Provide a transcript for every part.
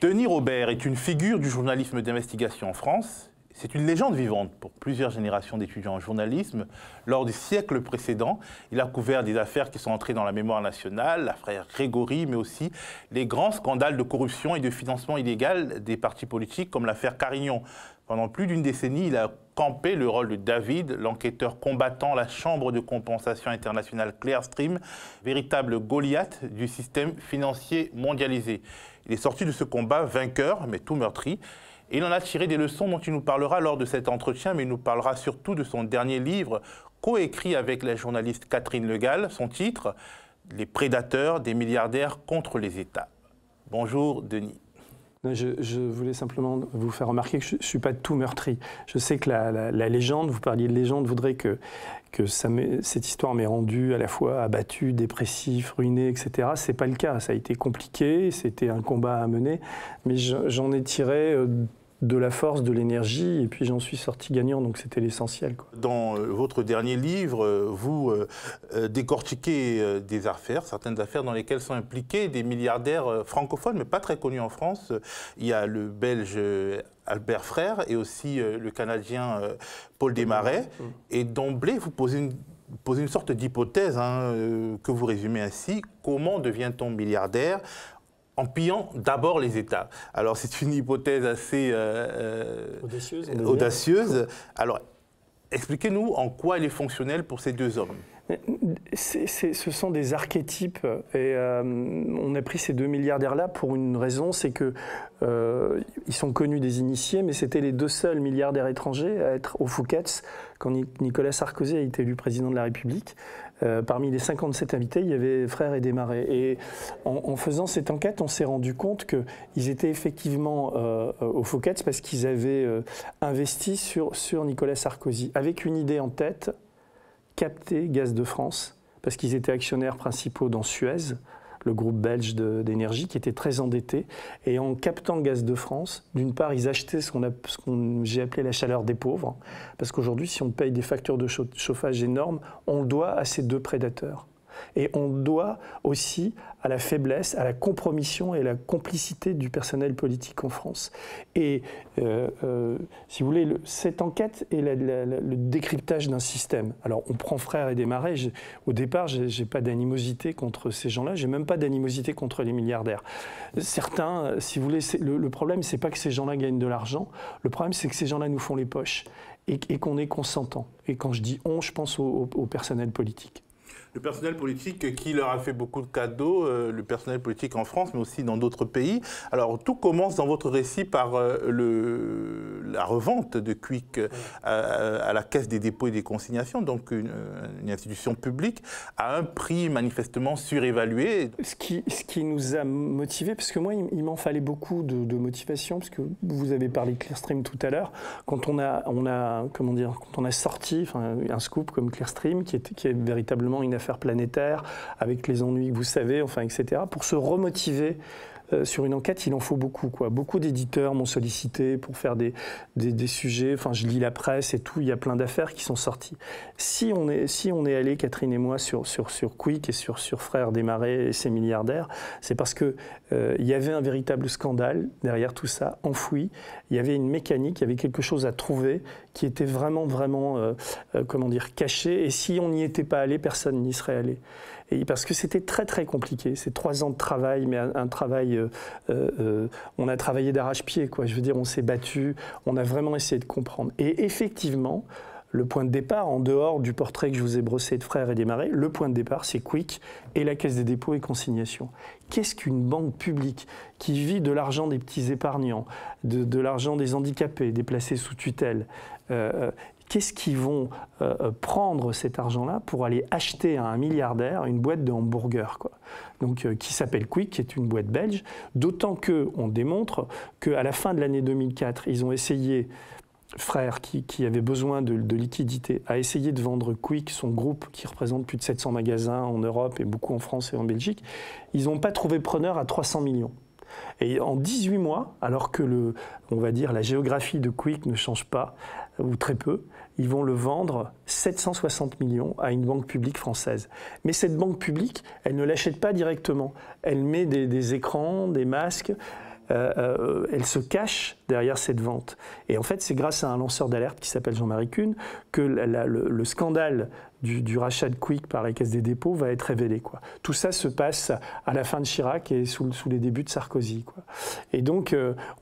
Denis Robert est une figure du journalisme d'investigation en France. C'est une légende vivante pour plusieurs générations d'étudiants en journalisme. Lors du siècle précédent, il a couvert des affaires qui sont entrées dans la mémoire nationale, l'affaire Grégory, mais aussi les grands scandales de corruption et de financement illégal des partis politiques, comme l'affaire Carignon. Pendant plus d'une décennie, il a campé le rôle de David, l'enquêteur combattant la Chambre de compensation internationale Clearstream, véritable Goliath du système financier mondialisé. Il est sorti de ce combat vainqueur, mais tout meurtri. Et il en a tiré des leçons dont il nous parlera lors de cet entretien, mais il nous parlera surtout de son dernier livre, coécrit avec la journaliste Catherine Le Gall. Son titre, « Les prédateurs des milliardaires contre les États ». Bonjour Denis. Je voulais simplement vous faire remarquer que je ne suis pas tout meurtri. Je sais que la légende, vous parliez de légende, voudrait que cette histoire m'ait rendu à la fois abattu, dépressif, ruiné, etc. Ce n'est pas le cas. Ça a été compliqué, c'était un combat à mener, mais j'en ai tiré de la force, de l'énergie, et puis j'en suis sorti gagnant, donc c'était l'essentiel. Dans votre dernier livre, vous décortiquez des affaires, certaines affaires dans lesquelles sont impliqués des milliardaires francophones, mais pas très connus en France. Il y a le Belge Albert Frère et aussi le Canadien Paul Desmarais. Et d'emblée, vous posez une sorte d'hypothèse que vous résumez ainsi. Comment devient-on milliardaire ? En pillant d'abord les États. Alors c'est une hypothèse assez audacieuse. Alors expliquez-nous en quoi elle est fonctionnelle pour ces deux hommes. Ce sont des archétypes et on a pris ces deux milliardaires-là pour une raison, c'est que ils sont connus des initiés, mais c'était les deux seuls milliardaires étrangers à être au Fouquet's quand Nicolas Sarkozy a été élu président de la République. Parmi les 57 invités, il y avait Frère et Desmarais. Et en faisant cette enquête, on s'est rendu compte qu'ils étaient effectivement au Fouquet's parce qu'ils avaient investi sur Nicolas Sarkozy, avec une idée en tête, capter Gaz de France, parce qu'ils étaient actionnaires principaux dans Suez, le groupe belge d'énergie, qui était très endetté. Et en captant Gaz de France, d'une part, ils achetaient ce que j'ai appelé la chaleur des pauvres, parce qu'aujourd'hui, si on paye des factures de chauffage énormes, on le doit à ces deux prédateurs. Et on doit aussi à la faiblesse, à la compromission et à la complicité du personnel politique en France. Et si vous voulez, cette enquête est le décryptage d'un système. Alors on prend Frère et Desmarais, au départ je n'ai pas d'animosité contre ces gens-là, je n'ai même pas d'animosité contre les milliardaires. Certains, si vous voulez, le problème c'est pas que ces gens-là gagnent de l'argent, le problème c'est que ces gens-là nous font les poches et qu'on est consentant. Et quand je dis on, je pense au personnel politique. Le personnel politique qui leur a fait beaucoup de cadeaux, le personnel politique en France, mais aussi dans d'autres pays. Alors, tout commence dans votre récit par la revente de Quick à la Caisse des dépôts et des consignations, donc une institution publique, à un prix manifestement surévalué. Ce qui nous a motivés, parce que moi, il m'en fallait beaucoup de motivation, parce que vous avez parlé de Clearstream tout à l'heure, quand on a sorti un scoop comme Clearstream, qui est véritablement une affaire planétaire, avec les ennuis que vous savez, etc. Pour se remotiver sur une enquête, il en faut beaucoup. Beaucoup d'éditeurs m'ont sollicité pour faire des sujets. Je lis la presse et tout, il y a plein d'affaires qui sont sorties. Si on est allé, Catherine et moi, sur Quick et sur Frère Desmarais et ses milliardaires, c'est parce qu'il y avait un véritable scandale derrière tout ça, enfoui. Il y avait une mécanique, il y avait quelque chose à trouver qui était vraiment caché. Et si on n'y était pas allé, personne n'y serait allé. Et parce que c'était très très compliqué, c'est 3 ans de travail, mais un travail, on a travaillé d'arrache-pied, je veux dire, on s'est battu, on a vraiment essayé de comprendre. Et effectivement, le point de départ, en dehors du portrait que je vous ai brossé de Frère et Desmarais, le point de départ, c'est Quick et la Caisse des dépôts et consignations. Qu'est-ce qu'une banque publique qui vit de l'argent des petits épargnants, de l'argent des handicapés, des placés sous tutelle, qu'est-ce qu'ils vont prendre cet argent-là pour aller acheter à un milliardaire une boîte de hamburgers, Donc, qui s'appelle Quick, qui est une boîte belge, d'autant qu'on démontre qu'à la fin de l'année 2004, ils ont essayé, Frère, qui avait besoin de liquidité, a essayé de vendre Quick, son groupe qui représente plus de 700 magasins en Europe et beaucoup en France et en Belgique. Ils n'ont pas trouvé preneur à 300 millions. Et en 18 mois, alors que on va dire la géographie de Quick ne change pas, ou très peu, ils vont le vendre 760 millions à une banque publique française. Mais cette banque publique, elle ne l'achète pas directement. Elle met des écrans, des masques, elle se cache derrière cette vente. Et en fait, c'est grâce à un lanceur d'alerte qui s'appelle Jean-Marie Kuhn que le scandale du rachat de Quick par la Caisse des dépôts va être révélé, quoi. Tout ça se passe à la fin de Chirac et sous les débuts de Sarkozy, quoi. Et donc,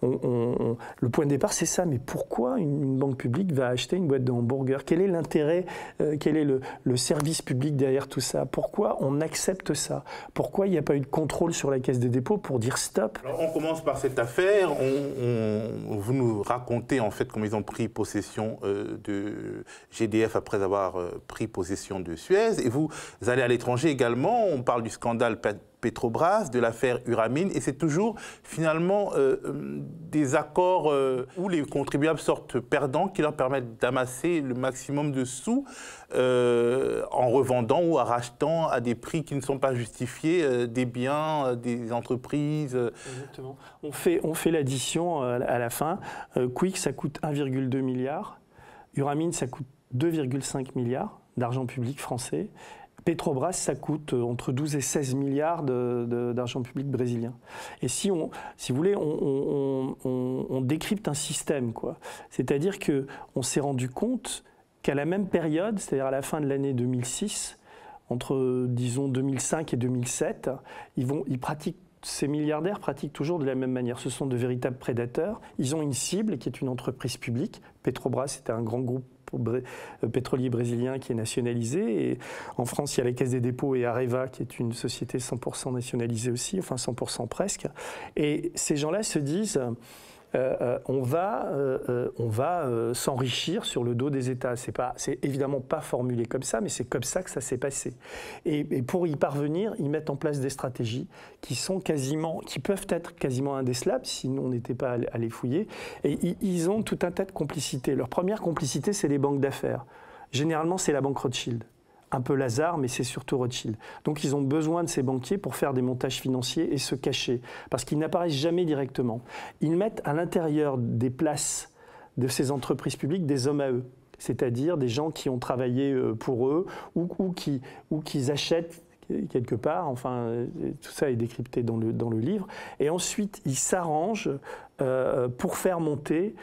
le point de départ, c'est ça. Mais pourquoi une banque publique va acheter une boîte de hamburgers? Quel est l'intérêt? Quel est le service public derrière tout ça? Pourquoi on accepte ça? Pourquoi il n'y a pas eu de contrôle sur la Caisse des dépôts pour dire stop? Alors, on commence par cette affaire. Vous nous racontez en fait comment ils ont pris possession de GDF après avoir pris possession de Suez, et vous allez à l'étranger également, on parle du scandale Petrobras, de l'affaire Uramine, et c'est toujours finalement des accords où les contribuables sortent perdants qui leur permettent d'amasser le maximum de sous en revendant ou en rachetant à des prix qui ne sont pas justifiés des biens, des entreprises. Exactement. On fait l'addition à la fin. Quick, ça coûte 1,2 milliard. Uramine, ça coûte 2,5 milliards d'argent public français. Petrobras, ça coûte entre 12 et 16 milliards d'argent public brésilien. Et si vous voulez, on décrypte un système, quoi. C'est-à-dire qu'on s'est rendu compte qu'à la même période, c'est-à-dire à la fin de l'année 2006, entre, disons, 2005 et 2007, ces milliardaires pratiquent toujours de la même manière. Ce sont de véritables prédateurs. Ils ont une cible qui est une entreprise publique. Petrobras, c'était un grand groupe pétrolier brésilien qui est nationalisé. Et en France, il y a la Caisse des dépôts et Areva, qui est une société 100% nationalisée aussi, enfin 100% presque. Et ces gens-là se disent... on va s'enrichir sur le dos des États. C'est évidemment pas formulé comme ça, mais c'est comme ça que ça s'est passé. Et pour y parvenir, ils mettent en place des stratégies qui peuvent être quasiment indécelables, sinon on n'était pas à les fouiller. Et ils ont tout un tas de complicités. Leur première complicité, c'est les banques d'affaires. Généralement, c'est la banque Rothschild. Un peu Lazare, mais c'est surtout Rothschild. Donc ils ont besoin de ces banquiers pour faire des montages financiers et se cacher, parce qu'ils n'apparaissent jamais directement. Ils mettent à l'intérieur des places de ces entreprises publiques des hommes à eux, c'est-à-dire des gens qui ont travaillé pour eux ou qui achètent quelque part. Enfin, tout ça est décrypté dans le livre. Et ensuite, ils s'arrangent pour faire monter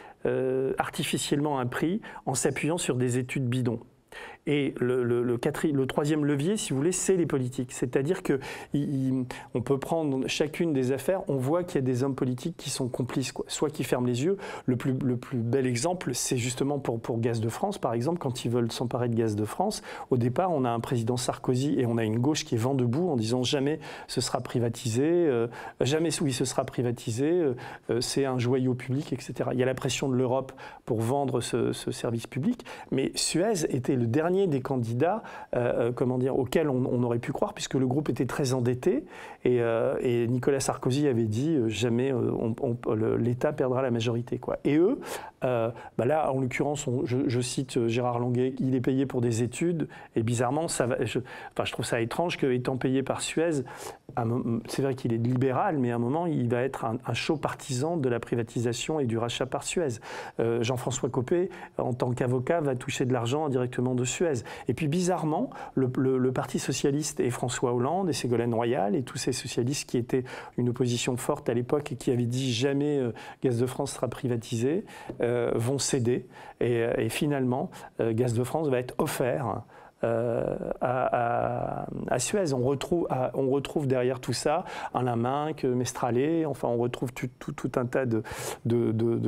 artificiellement un prix en s'appuyant sur des études bidons. Et le troisième levier, si vous voulez, c'est les politiques. C'est-à-dire qu'on peut prendre chacune des affaires, on voit qu'il y a des hommes politiques qui sont complices, quoi. Soit qui ferment les yeux. Le plus bel exemple, c'est justement pour Gaz de France, par exemple, quand ils veulent s'emparer de Gaz de France. Au départ, on a un président Sarkozy et on a une gauche qui est vent debout en disant jamais ce sera privatisé, jamais oui ce sera privatisé, c'est un joyau public, etc. Il y a la pression de l'Europe pour vendre ce service public, mais Suez était le dernier des candidats auxquels on aurait pu croire, puisque le groupe était très endetté et Nicolas Sarkozy avait dit jamais l'État perdra la majorité, quoi. Et eux, là en l'occurrence, je cite Gérard Longuet, il est payé pour des études et bizarrement, je trouve ça étrange qu'étant payé par Suez, c'est vrai qu'il est libéral, mais à un moment il va être un chaud partisan de la privatisation et du rachat par Suez. Jean-François Copé, en tant qu'avocat, va toucher de l'argent directement de Suez. Et puis bizarrement, le Parti socialiste et François Hollande et Ségolène Royal et tous ces socialistes qui étaient une opposition forte à l'époque et qui avaient dit jamais Gaz de France sera privatisé, vont céder. Et finalement, Gaz de France va être offert à Suez. On retrouve derrière tout ça Alain Minc, Mestralet, enfin on retrouve tout un tas de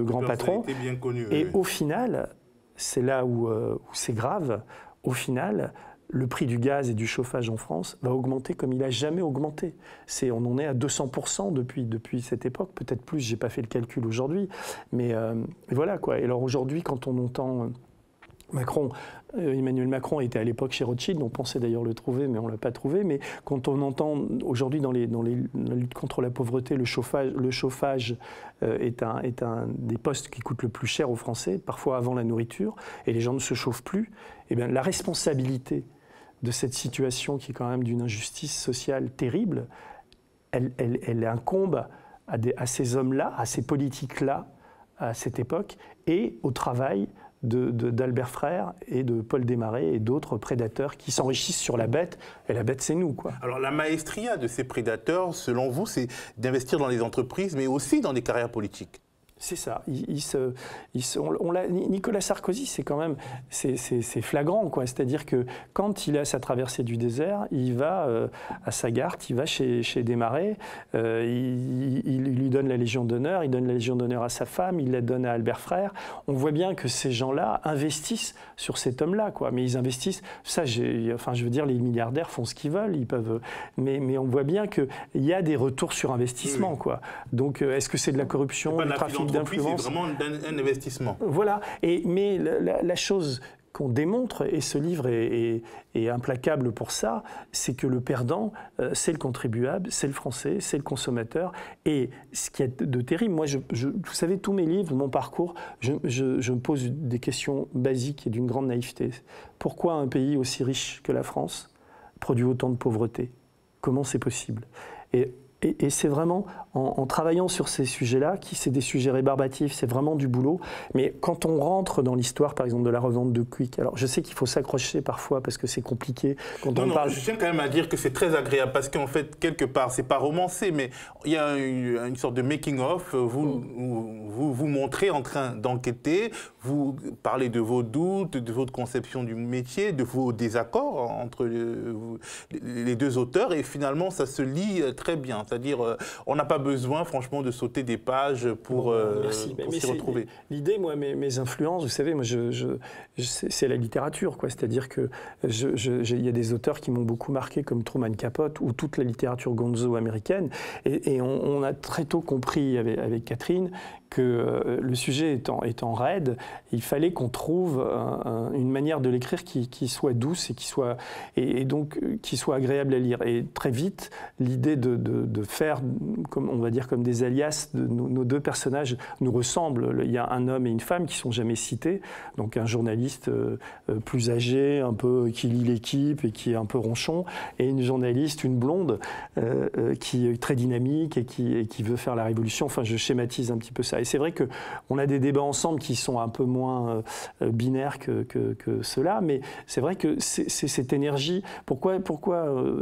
grands patrons. Bien connu, et oui. au final, c'est là où c'est grave, au final, le prix du gaz et du chauffage en France va augmenter comme il n'a jamais augmenté. On en est à 200% depuis cette époque, peut-être plus, je n'ai pas fait le calcul aujourd'hui, mais voilà quoi. Et alors aujourd'hui, quand on entend Emmanuel Macron était à l'époque chez Rothschild, on pensait d'ailleurs le trouver, mais on ne l'a pas trouvé. Mais quand on entend aujourd'hui dans la lutte contre la pauvreté, le chauffage est un des postes qui coûte le plus cher aux Français, parfois avant la nourriture, et les gens ne se chauffent plus, et bien la responsabilité de cette situation qui est quand même d'une injustice sociale terrible, elle incombe à ces hommes-là, à ces politiques-là, à cette époque, et au travail d'Albert Frère et de Paul Desmarais et d'autres prédateurs qui s'enrichissent sur la bête, et la bête c'est nous, quoi. Alors la maestria de ces prédateurs, selon vous, c'est d'investir dans les entreprises, mais aussi dans des carrières politiques. C'est ça. Nicolas Sarkozy, c'est quand même c'est flagrant, quoi. C'est-à-dire que quand il a sa traversée du désert, il va à Sagarte, il va chez Desmarais, il lui donne la Légion d'honneur, il donne la Légion d'honneur à sa femme, il la donne à Albert Frère. On voit bien que ces gens-là investissent sur cet homme-là, quoi. Mais ils investissent. Ça, enfin, je veux dire, les milliardaires font ce qu'ils veulent, ils peuvent. Mais on voit bien qu'il y a des retours sur investissement, oui. Quoi. Donc, est-ce que c'est de la corruption, du trafic d'influence? C'est vraiment un investissement. Voilà. Mais la chose qu'on démontre, et ce livre est implacable pour ça, c'est que le perdant, c'est le contribuable, c'est le Français, c'est le consommateur. Et ce qui est de terrible, moi, vous savez, tous mes livres, mon parcours, je me pose des questions basiques et d'une grande naïveté. Pourquoi un pays aussi riche que la France produit autant de pauvreté? Comment c'est possible? Et c'est vraiment en travaillant sur ces sujets-là, c'est des sujets rébarbatifs, c'est vraiment du boulot. Mais quand on rentre dans l'histoire, par exemple, de la revente de Quick, alors je sais qu'il faut s'accrocher parfois parce que c'est compliqué. Quand on parle... Je tiens quand même à dire que c'est très agréable parce qu'en fait, quelque part, c'est pas romancé, mais il y a une sorte de making-of. Vous montrez en train d'enquêter, vous parlez de vos doutes, de votre conception du métier, de vos désaccords entre les deux auteurs, et finalement, ça se lit très bien. C'est-à-dire, on n'a pas besoin, franchement, de sauter des pages pour s'y retrouver. L'idée, moi, mes influences, vous savez, moi, c'est la littérature, quoi. C'est-à-dire que il y a des auteurs qui m'ont beaucoup marqué, comme Truman Capote, ou toute la littérature gonzo américaine. Et on a très tôt compris avec Catherine que le sujet étant raide, il fallait qu'on trouve une manière de l'écrire qui soit douce et donc qui soit agréable à lire. Et très vite, l'idée de faire, comme on va dire, comme des alias, nos deux personnages nous ressemblent. Il y a un homme et une femme qui sont jamais cités, donc un journaliste plus âgé, un peu qui lit l'Équipe et qui est un peu ronchon, et une journaliste, une blonde, qui est très dynamique et qui veut faire la révolution. Enfin, je schématise un petit peu ça. Et c'est vrai qu'on a des débats ensemble qui sont un peu moins binaires que cela, mais c'est vrai que c'est cette énergie. Pourquoi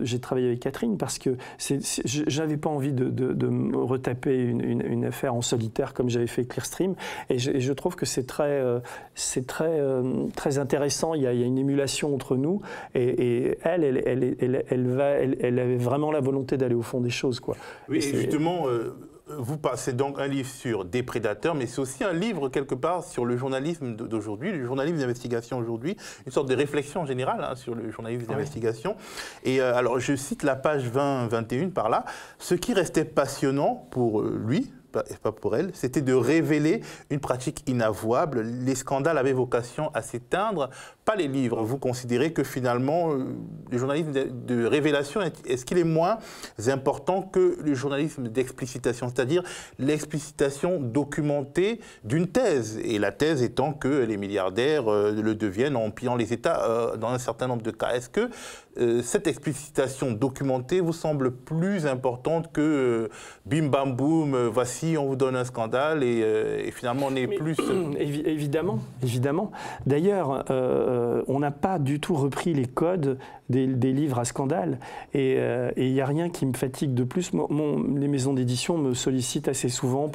j'ai travaillé avec Catherine? Parce que je n'avais pas envie de me retaper une affaire en solitaire comme j'avais fait Clearstream, et je trouve que c'est très intéressant. Il y a une émulation entre nous, et elle avait vraiment la volonté d'aller au fond des choses, quoi. Oui, et justement, vous passez donc un livre sur des prédateurs, mais c'est aussi un livre quelque part sur le journalisme d'aujourd'hui, le journalisme d'investigation aujourd'hui, une sorte de réflexion générale sur le journalisme d'investigation. Et alors je cite la page 20-21 par là. Ce qui restait passionnant pour lui, et pas pour elle, c'était de révéler une pratique inavouable. Les scandales avaient vocation à s'éteindre, pas les livres. Vous considérez que finalement, le journalisme de révélation, est-ce qu'il est moins important que le journalisme d'explicitation, c'est-à-dire l'explicitation documentée d'une thèse, et la thèse étant que les milliardaires le deviennent en pillant les États dans un certain nombre de cas. Est-ce que cette explicitation documentée vous semble plus importante que bim bam boum, voici on vous donne un scandale et finalement on est plus... Évidemment, évidemment. D'ailleurs, on n'a pas du tout repris les codes des livres à scandale, et il n'y a rien qui me fatigue de plus. Les maisons d'édition me sollicitent assez souvent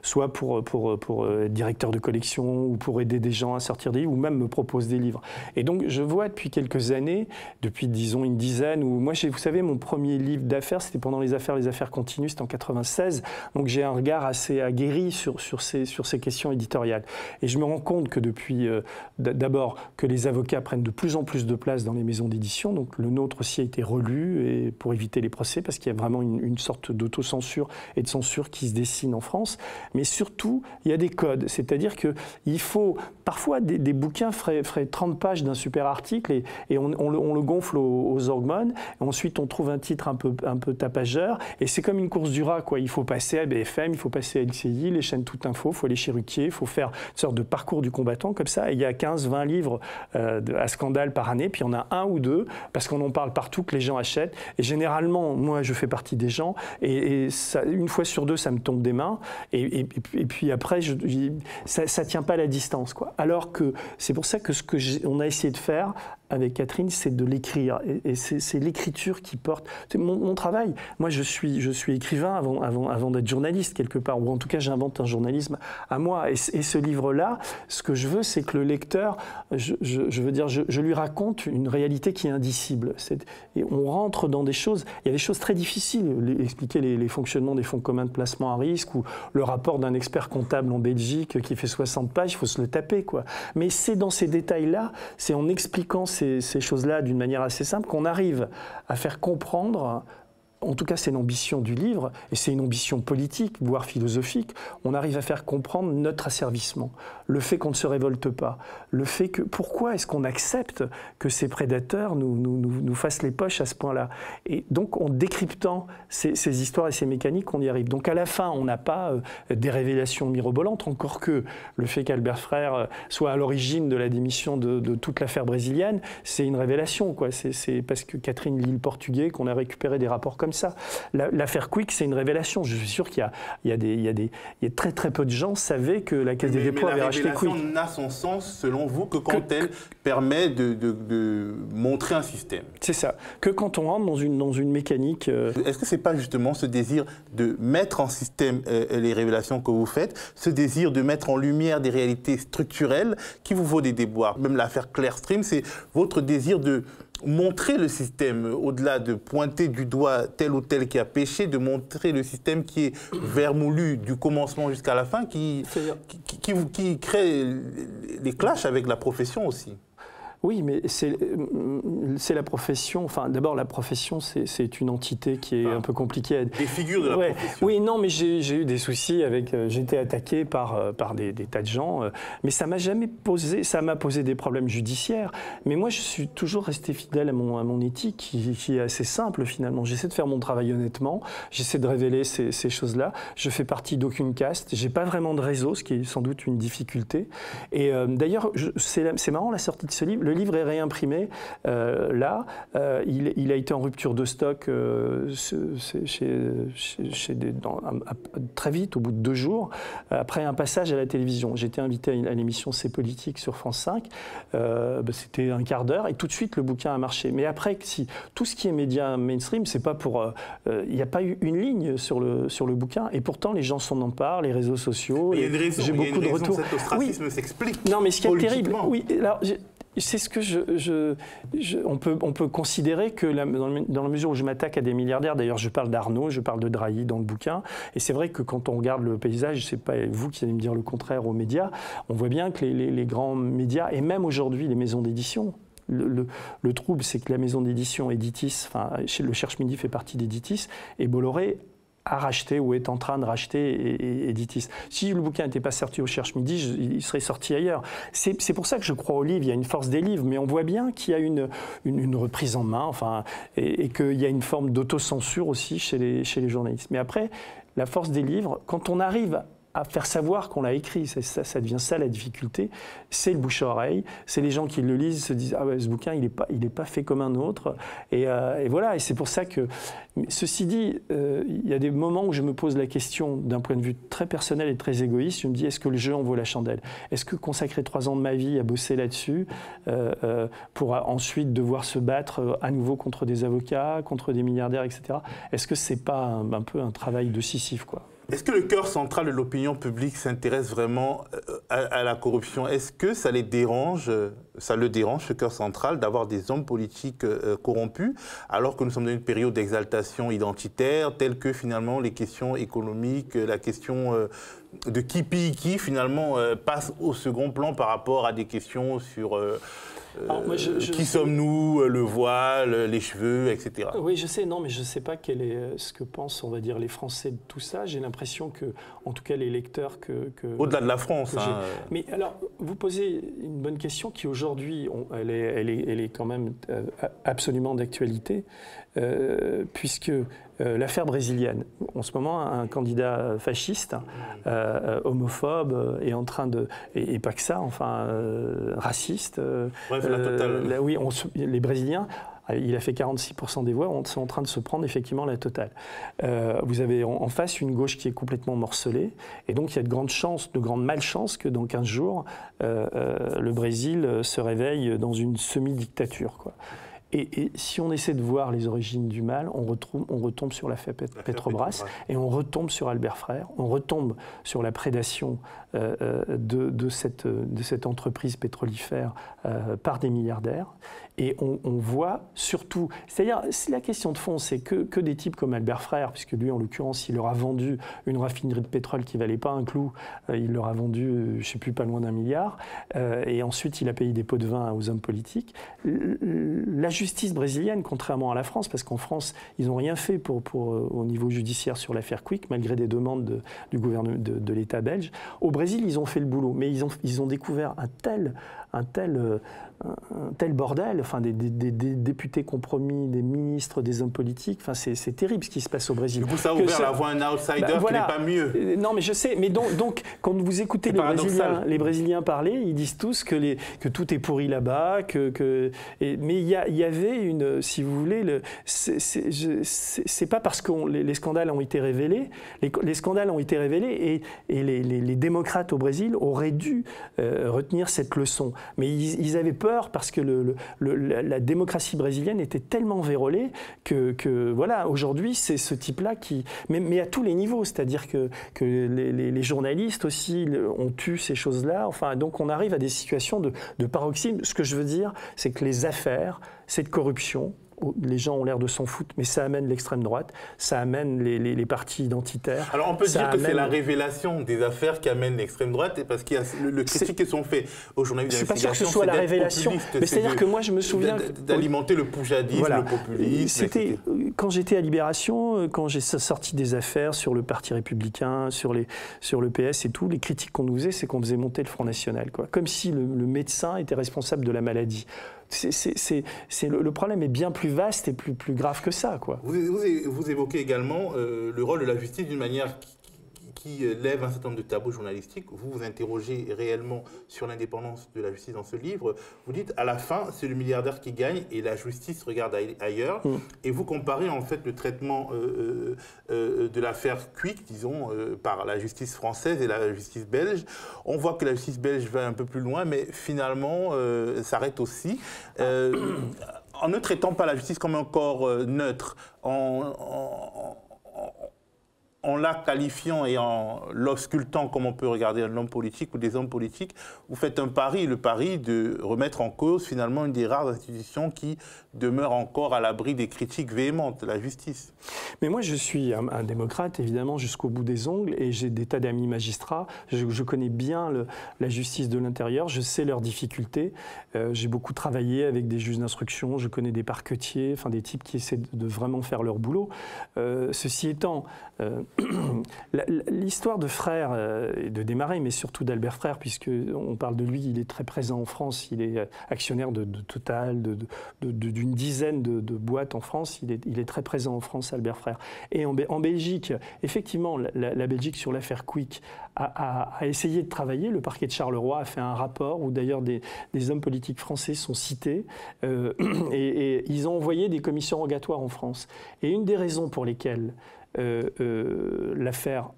soit pour être directeur de collection ou pour aider des gens à sortir des livres, ou même me proposent des livres. Et donc je vois depuis quelques années, depuis disons une dizaine, où moi vous savez, mon premier livre d'affaires, c'était pendant les affaires continues, c'était en 96, donc j'ai un regard assez aguerri sur ces questions éditoriales. Et je me rends compte que depuis, d'abord, que les avocats prennent de plus en plus de place dans les maisons d'édition. Donc le nôtre aussi a été relu, et pour éviter les procès, parce qu'il y a vraiment une sorte d'autocensure et de censure qui se dessine en France. Mais surtout, il y a des codes. C'est-à-dire qu'il faut... Parfois, des bouquins feraient 30 pages d'un super article, et on le gonfle aux hormones. Ensuite, on trouve un titre un peu tapageur. Et c'est comme une course du rat, quoi. Il faut passer à BFM, il faut passer à LCI, les chaînes Tout Info, il faut aller chez Ruquier, il faut faire une sorte de parcours du combattant comme ça. Et il y a 15-20 livres à scandale par année, puis il y en a un ou deux parce qu'on en parle partout, que les gens achètent. Et généralement, moi, je fais partie des gens, et ça, une fois sur deux, ça me tombe des mains. Et puis après, ça ne tient pas à la distance, quoi. Alors que c'est pour ça que on a essayé de faire avec Catherine, c'est de l'écrire. Et c'est l'écriture qui porte. Mon travail, moi, je suis écrivain avant d'être journaliste, quelque part. Ou en tout cas, j'invente un journalisme à moi. Et ce livre-là, ce que je veux, c'est que le lecteur, je veux dire, je lui raconte une réalité qui est indicible. Et on rentre dans des choses, il y a des choses très difficiles. Expliquer les fonctionnements des fonds communs de placement à risque ou le rapport d'un expert comptable en Belgique qui fait 60 pages, il faut se le taper, quoi. Mais c'est dans ces détails-là, c'est en expliquant ces choses-là d'une manière assez simple qu'on arrive à faire comprendre. En tout cas, c'est l'ambition du livre, et c'est une ambition politique, voire philosophique. On arrive à faire comprendre notre asservissement, le fait qu'on ne se révolte pas, le fait que pourquoi est-ce qu'on accepte que ces prédateurs nous fassent les poches à ce point-là. Et donc, en décryptant ces histoires et ces mécaniques, on y arrive. Donc, à la fin, on n'a pas des révélations mirobolantes, encore que le fait qu'Albert Frère soit à l'origine de la démission de toute l'affaire brésilienne, c'est une révélation, quoi. C'est parce que Catherine lit le portugais qu'on a récupéré des rapports comme ça. L'affaire Quick, c'est une révélation. Je suis sûr qu'il y a très très peu de gens savaient que la Caisse des dépôts avait racheté Quick. La révélation n'a son sens, selon vous, que quand elle permet de montrer un système. C'est ça. Que quand on rentre dans une mécanique... Est-ce que ce n'est pas justement ce désir de mettre en système les révélations que vous faites, ce désir de mettre en lumière des réalités structurelles qui vous vaut des déboires? Même l'affaire Clearstream, c'est votre désir de montrer le système, au-delà de pointer du doigt tel ou tel qui a péché, de montrer le système qui est vermoulu du commencement jusqu'à la fin, qui crée des clashs avec la profession aussi. Oui, mais c'est la profession. Enfin, d'abord, la profession, c'est une entité qui est un peu compliquée. Des figures de la profession. Oui, non, mais j'ai eu des soucis avec. J'ai été attaqué par des tas de gens, mais ça m'a jamais posé. Ça m'a posé des problèmes judiciaires. Mais moi, je suis toujours resté fidèle à mon éthique, qui est assez simple finalement. J'essaie de faire mon travail honnêtement. J'essaie de révéler ces choses-là. Je fais partie d'aucune caste. J'ai pas vraiment de réseau, ce qui est sans doute une difficulté. Et d'ailleurs, c'est marrant la sortie de ce livre. Le livre est réimprimé là. Il a été en rupture de stock très vite, au bout de 2 jours, après un passage à la télévision. J'étais invité à l'émission C'est Politique sur France 5. C'était un quart d'heure et tout de suite le bouquin a marché. Mais après, tout ce qui est média mainstream, c'est pas pour. Il n'y a pas eu une ligne sur le bouquin et pourtant les gens s'en emparent, les réseaux sociaux. Il y a une raison. J'ai beaucoup de retours. Cet ostracisme s'explique. Non, mais ce qui est terrible. Oui, alors, c'est ce que on peut considérer que dans la mesure où je m'attaque à des milliardaires, d'ailleurs je parle d'Arnaud, je parle de Drahi dans le bouquin, et c'est vrai que quand on regarde le paysage, c'est pas vous qui allez me dire le contraire aux médias, on voit bien que les grands médias, et même aujourd'hui les maisons d'édition, le trouble c'est que la maison d'édition Editis, enfin le Cherche-Midi fait partie d'Editis, et Bolloré a racheté ou est en train de racheter Editis. Si le bouquin n'était pas sorti au Cherche-Midi, il serait sorti ailleurs. C'est pour ça que je crois au livre, il y a une force des livres, mais on voit bien qu'il y a une reprise en main, enfin, et qu'il y a une forme d'autocensure aussi chez les journalistes. Mais après, la force des livres, quand on arrive à faire savoir qu'on l'a écrit, ça devient ça la difficulté, c'est le bouche à oreille, c'est les gens qui le lisent se disent ah ouais, ce bouquin il est pas fait comme un autre, et voilà, et c'est pour ça que, ceci dit, il y a des moments où je me pose la question d'un point de vue très personnel et très égoïste, je me dis est-ce que le jeu en vaut la chandelle? Est-ce que consacrer 3 ans de ma vie à bosser là-dessus pour ensuite devoir se battre à nouveau contre des avocats, contre des milliardaires, etc. Est-ce que c'est pas un peu un travail de Sisyphe, quoi? Est-ce que le cœur central de l'opinion publique s'intéresse vraiment à la corruption? Est-ce que ça le dérange, ce cœur central, d'avoir des hommes politiques corrompus, alors que nous sommes dans une période d'exaltation identitaire, telle que finalement les questions économiques, la question de qui pille qui, finalement, passe au second plan par rapport à des questions sur... qui sommes-nous, le voile, les cheveux, etc. Oui, je sais, non, mais je ne sais pas quel est ce que pensent, on va dire, les Français de tout ça. J'ai l'impression que, en tout cas, les lecteurs au-delà de la France. Hein. Mais alors, vous posez une bonne question qui, aujourd'hui, elle est quand même absolument d'actualité, puisque l'affaire brésilienne, en ce moment, un candidat fasciste, homophobe, est en train de... Et pas que ça, enfin, raciste. Bref, la totale. Oui, les Brésiliens il a fait 46% des voix, c'est en train de se prendre effectivement la totale. Vous avez en face une gauche qui est complètement morcelée, et donc il y a de grandes malchances que dans 15 jours, le Brésil se réveille dans une semi-dictature, quoi. Et si on essaie de voir les origines du mal, on retombe sur l'affaire Petrobras et on retombe sur Albert Frère, on retombe sur la prédation de cette entreprise pétrolifère par des milliardaires. Et on voit surtout, c'est-à-dire la question de fond, c'est que des types comme Albert Frère, puisque lui en l'occurrence il leur a vendu une raffinerie de pétrole qui ne valait pas un clou, il leur a vendu, je ne sais plus, pas loin d'1 milliard, et ensuite il a payé des pots de vin aux hommes politiques. La justice brésilienne, contrairement à la France, parce qu'en France ils n'ont rien fait au niveau judiciaire sur l'affaire Quick, malgré des demandes du gouvernement de l'État belge, au Brésil ils ont fait le boulot, mais ils ont découvert un tel bordel, enfin des députés compromis, des ministres, des hommes politiques, enfin c'est terrible ce qui se passe au Brésil. Du coup, ça a ouvert la voie à un outsider qui n'est pas mieux. Non, mais je sais, mais donc quand vous écoutez les Brésiliens parler, ils disent tous que tout est pourri là-bas, mais il y avait une, si vous voulez, c'est pas parce que les scandales ont été révélés, les scandales ont été révélés et les démocrates au Brésil auraient dû retenir cette leçon. Mais ils avaient peur parce que la démocratie brésilienne était tellement vérolée que voilà, aujourd'hui, c'est ce type-là qui... Mais à tous les niveaux, c'est-à-dire que les journalistes aussi ont eu ces choses-là. Enfin, donc on arrive à des situations de paroxysme. Ce que je veux dire, c'est que les affaires, cette corruption, les gens ont l'air de s'en foutre, mais ça amène l'extrême droite, ça amène les partis identitaires. Alors on peut dire que c'est la révélation des affaires qui amène l'extrême droite, parce qu'il y a le critique qui sont faits aux journalistes d'investigation. Je ne suis pas sûr que ce soit la révélation, mais c'est-à-dire que moi je me souviens... D'alimenter le poujadisme, voilà, le populisme. Quand j'étais à Libération, quand j'ai sorti des affaires sur le Parti républicain, sur le PS et tout, les critiques qu'on nous faisait, c'est qu'on faisait monter le Front National, quoi. Comme si le médecin était responsable de la maladie. Le problème est bien plus vaste et plus grave que ça, quoi. Vous évoquez également le rôle de la justice d'une manière qui lève un certain nombre de tabous journalistiques. Vous vous interrogez réellement sur l'indépendance de la justice dans ce livre. Vous dites, à la fin, c'est le milliardaire qui gagne et la justice regarde ailleurs. Et vous comparez en fait le traitement de l'affaire Quick, disons, par la justice française et la justice belge. On voit que la justice belge va un peu plus loin, mais finalement, s'arrête aussi. En ne traitant pas la justice comme un corps neutre, en la qualifiant et en l'auscultant comme on peut regarder un homme politique ou des hommes politiques, vous faites un pari, le pari de remettre en cause finalement une des rares institutions qui demeure encore à l'abri des critiques véhémentes, la justice. Mais moi je suis un démocrate évidemment jusqu'au bout des ongles et j'ai des tas d'amis magistrats, je connais bien la justice de l'intérieur, je sais leurs difficultés, j'ai beaucoup travaillé avec des juges d'instruction, je connais des parquetiers, enfin des types qui essaient de vraiment faire leur boulot. Ceci étant, l'histoire de Frère et de Desmarais, mais surtout d'Albert Frère, puisqu'on parle de lui, il est très présent en France, il est actionnaire de Total, d'une dizaine de boîtes en France, il est très présent en France, Albert Frère. Et en Belgique, effectivement, la Belgique sur l'affaire Quick a essayé de travailler, le parquet de Charleroi a fait un rapport où d'ailleurs des hommes politiques français sont cités et ils ont envoyé des commissions rogatoires en France. Et une des raisons pour lesquelles l'affaire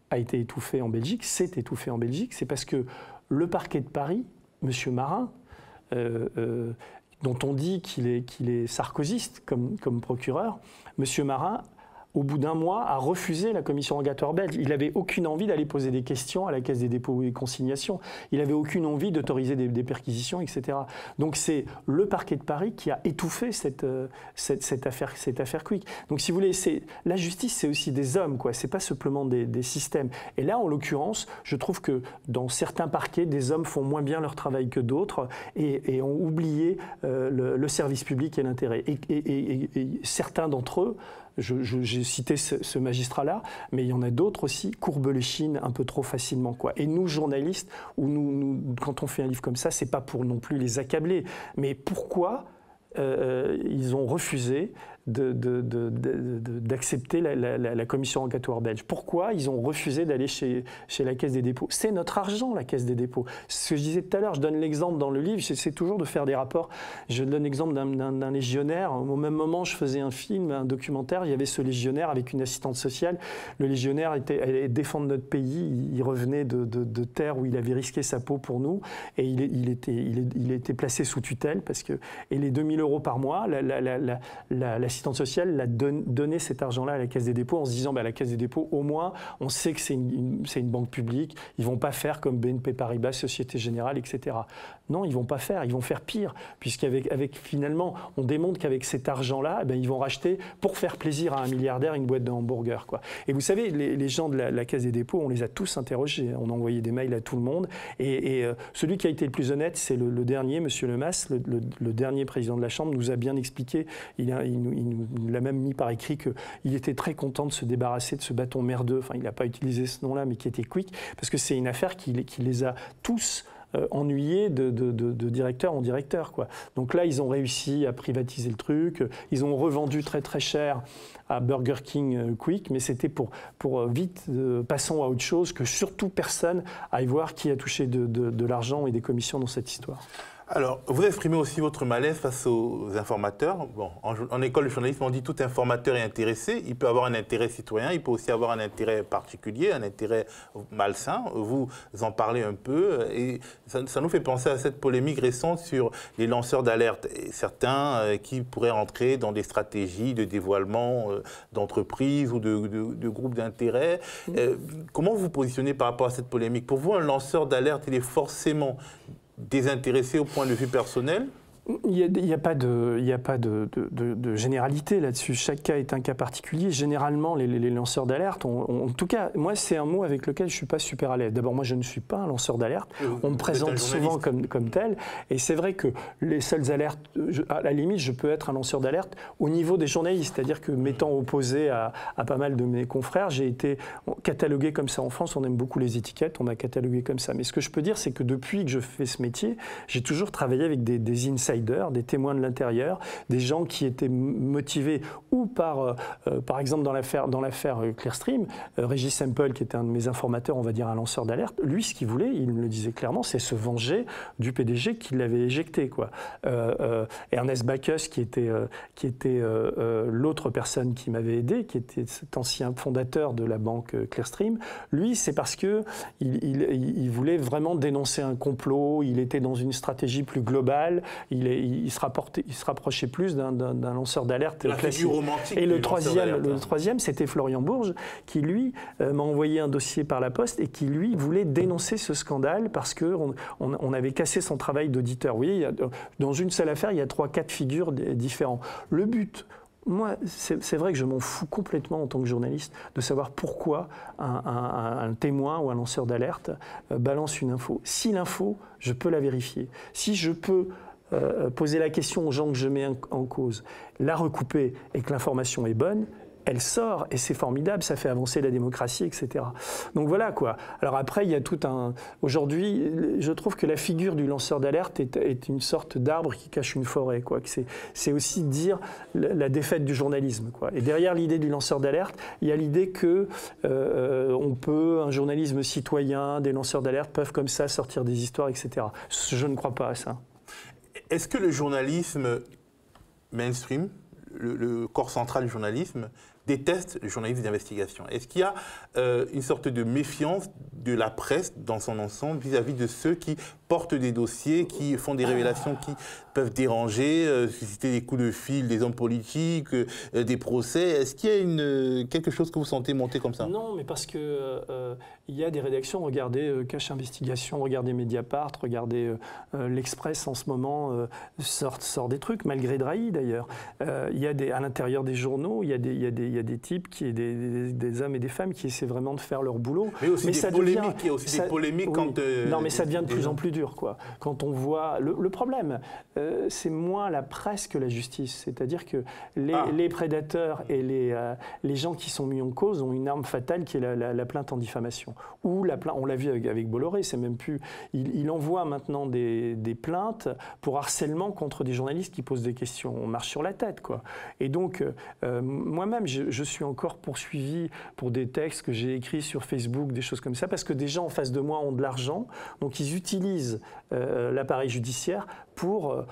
a été étouffée en Belgique, s'est étouffée en Belgique, c'est parce que le parquet de Paris, M. Marin, dont on dit qu'il est sarkozyste comme procureur, M. Marin, au bout d'un mois, a refusé la commission rogatoire belge. Il n'avait aucune envie d'aller poser des questions à la Caisse des dépôts et consignations. Il n'avait aucune envie d'autoriser des perquisitions, etc. Donc c'est le parquet de Paris qui a étouffé cette affaire Quick. Donc si vous voulez, la justice, c'est aussi des hommes, quoi. C'est pas simplement des systèmes. Et là, en l'occurrence, je trouve que dans certains parquets, des hommes font moins bien leur travail que d'autres et ont oublié le service public et l'intérêt. Et certains d'entre eux, j'ai cité ce magistrat-là, mais il y en a d'autres aussi, courbent l'échine un peu trop facilement, quoi. Et nous, journalistes, quand on fait un livre comme ça, c'est pas pour non plus les accabler. Mais pourquoi ils ont refusé d'accepter la commission enquêtoire belge. Pourquoi ils ont refusé d'aller chez la Caisse des dépôts? C'est notre argent, la Caisse des dépôts. Ce que je disais tout à l'heure, je donne l'exemple dans le livre, j'essaie toujours de faire des rapports. Je donne l'exemple d'un légionnaire. Au même moment, je faisais un film, un documentaire, il y avait ce légionnaire avec une assistante sociale. Le légionnaire allait défendre notre pays, il revenait de terre où il avait risqué sa peau pour nous, et il était placé sous tutelle, et les 2 000 € par mois, l'assistante sociale l'a donné cet argent-là à la Caisse des dépôts en se disant, la Caisse des dépôts, au moins, on sait que c'est une banque publique, ils ne vont pas faire comme BNP Paribas, Société Générale, etc. Non, ils ne vont pas faire, ils vont faire pire, finalement, on démontre qu'avec cet argent-là, ils vont racheter, pour faire plaisir à un milliardaire, une boîte de hamburgers, quoi. Et vous savez, les gens de la Caisse des dépôts, on les a tous interrogés, on a envoyé des mails à tout le monde, et celui qui a été le plus honnête, c'est le dernier, M. Lemas, le dernier président de la Chambre, nous a bien expliqué, il nous l'a même mis par écrit qu'il était très content de se débarrasser de ce bâton merdeux, enfin il n'a pas utilisé ce nom-là, mais qui était Quick, parce que c'est une affaire qui les a tous ennuyés de directeur en directeur, quoi. Donc là, ils ont réussi à privatiser le truc, ils ont revendu très très cher à Burger King Quick, mais c'était pour vite, passons à autre chose, que surtout personne aille voir qui a touché de l'argent et des commissions dans cette histoire. Alors, vous exprimez aussi votre malaise face aux informateurs. Bon, en école de journalisme, on dit tout informateur est intéressé. Il peut avoir un intérêt citoyen, il peut aussi avoir un intérêt particulier, un intérêt malsain. Vous en parlez un peu et ça nous fait penser à cette polémique récente sur les lanceurs d'alerte. Certains qui pourraient entrer dans des stratégies de dévoilement d'entreprises ou de groupes d'intérêt. Comment vous vous positionnez par rapport à cette polémique? Pour vous, un lanceur d'alerte, il est forcément désintéressé au point de vue personnel? Il n'y a pas de généralité là-dessus. Chaque cas est un cas particulier. Généralement, les lanceurs d'alerte, en tout cas, moi, c'est un mot avec lequel je ne suis pas super à l'aise. D'abord, moi, je ne suis pas un lanceur d'alerte. On me présente souvent comme tel. Et c'est vrai que les seules alertes, à la limite, je peux être un lanceur d'alerte au niveau des journalistes. C'est-à-dire que, m'étant opposé à pas mal de mes confrères, j'ai été catalogué comme ça en France. On aime beaucoup les étiquettes, on m'a catalogué comme ça. Mais ce que je peux dire, c'est que depuis que je fais ce métier, j'ai toujours travaillé avec des insiders, des témoins de l'intérieur, des gens qui étaient motivés ou par exemple dans l'affaire Clearstream, Régis Semple, qui était un de mes informateurs, on va dire un lanceur d'alerte, lui ce qu'il voulait, il me le disait clairement, c'est se venger du PDG qui l'avait éjecté, quoi. Ernest Bacchus, qui était l'autre personne qui m'avait aidé, qui était cet ancien fondateur de la banque Clearstream, lui c'est parce que il voulait vraiment dénoncer un complot, il était dans une stratégie plus globale, il se rapprochait plus d'un lanceur d'alerte classique. Et le troisième, c'était Florian Bourges, qui lui m'a envoyé un dossier par la poste et qui lui voulait dénoncer ce scandale parce qu'on avait cassé son travail d'auditeur. Vous voyez, dans une seule affaire, il y a 3-4 figures différents. Le but, moi, c'est vrai que je m'en fous complètement en tant que journaliste de savoir pourquoi un témoin ou un lanceur d'alerte balance une info. Si l'info, je peux la vérifier. Si je peux poser la question aux gens que je mets en cause, la recouper et que l'information est bonne, elle sort et c'est formidable, ça fait avancer la démocratie, etc. Donc voilà quoi. Alors après, il y a tout un... Aujourd'hui, je trouve que la figure du lanceur d'alerte est une sorte d'arbre qui cache une forêt, quoi. C'est aussi dire la défaite du journalisme, quoi. Et derrière l'idée du lanceur d'alerte, il y a l'idée que un journalisme citoyen, des lanceurs d'alerte peuvent comme ça sortir des histoires, etc. Je ne crois pas à ça. Est-ce que le journalisme mainstream, le corps central du journalisme, déteste le journalisme d'investigation? Est-ce qu'il y a une sorte de méfiance de la presse dans son ensemble vis-à-vis de ceux qui portent des dossiers, qui font des révélations qui peuvent déranger, susciter des coups de fil des hommes politiques, des procès? Est-ce qu'il y a quelque chose que vous sentez monter comme ça? Non, mais parce que il y a des rédactions, regardez Cache Investigation, regardez Mediapart, regardez l'Express en ce moment sort des trucs, malgré Drahi d'ailleurs. Il y a à l'intérieur des journaux, il y a des types, des hommes et des femmes qui essaient vraiment de faire leur boulot. Mais aussi des polémiques, il y a aussi des polémiques oui. Quand... non, mais ça devient de plus en plus dur, quoi. Quand on voit... Le problème, c'est moins la presse que la justice. C'est-à-dire que les prédateurs et les gens qui sont mis en cause ont une arme fatale qui est la plainte en diffamation. Ou on l'a vu avec Bolloré, c'est même plus... Il envoie maintenant des plaintes pour harcèlement contre des journalistes qui posent des questions. On marche sur la tête, quoi. Et donc, moi-même, je suis encore poursuivi pour des textes que j'ai écrits sur Facebook, des choses comme ça, parce que des gens en face de moi ont de l'argent, donc ils utilisent l'appareil judiciaire pour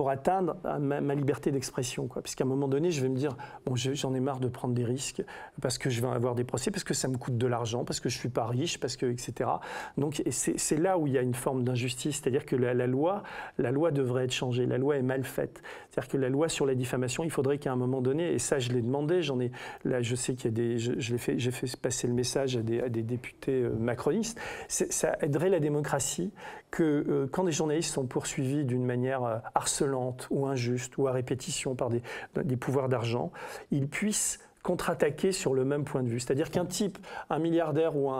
atteindre ma liberté d'expression. Puisqu'à un moment donné, je vais me dire, bon, j'en ai marre de prendre des risques, parce que je vais avoir des procès, parce que ça me coûte de l'argent, parce que je ne suis pas riche, parce que, etc. Donc c'est là où il y a une forme d'injustice, c'est-à-dire que la loi devrait être changée, la loi est mal faite. C'est-à-dire que la loi sur la diffamation, il faudrait qu'à un moment donné, et ça je l'ai demandé, là je sais qu'il y a des, j'ai fait passer le message à des députés macronistes, ça aiderait la démocratie que quand des journalistes sont poursuivis d'une manière harcelante ou injuste ou à répétition par des pouvoirs d'argent, ils puissent contre-attaquer sur le même point de vue. C'est-à-dire qu'un type, un milliardaire ou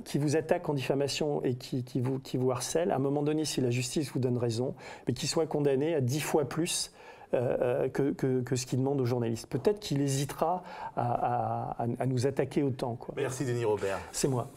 qui vous attaque en diffamation et qui vous harcèle, à un moment donné, si la justice vous donne raison, mais qu'il soit condamné à 10 fois plus que ce qu'il demande aux journalistes. Peut-être qu'il hésitera à nous attaquer autant. Merci Denis Robert. C'est moi.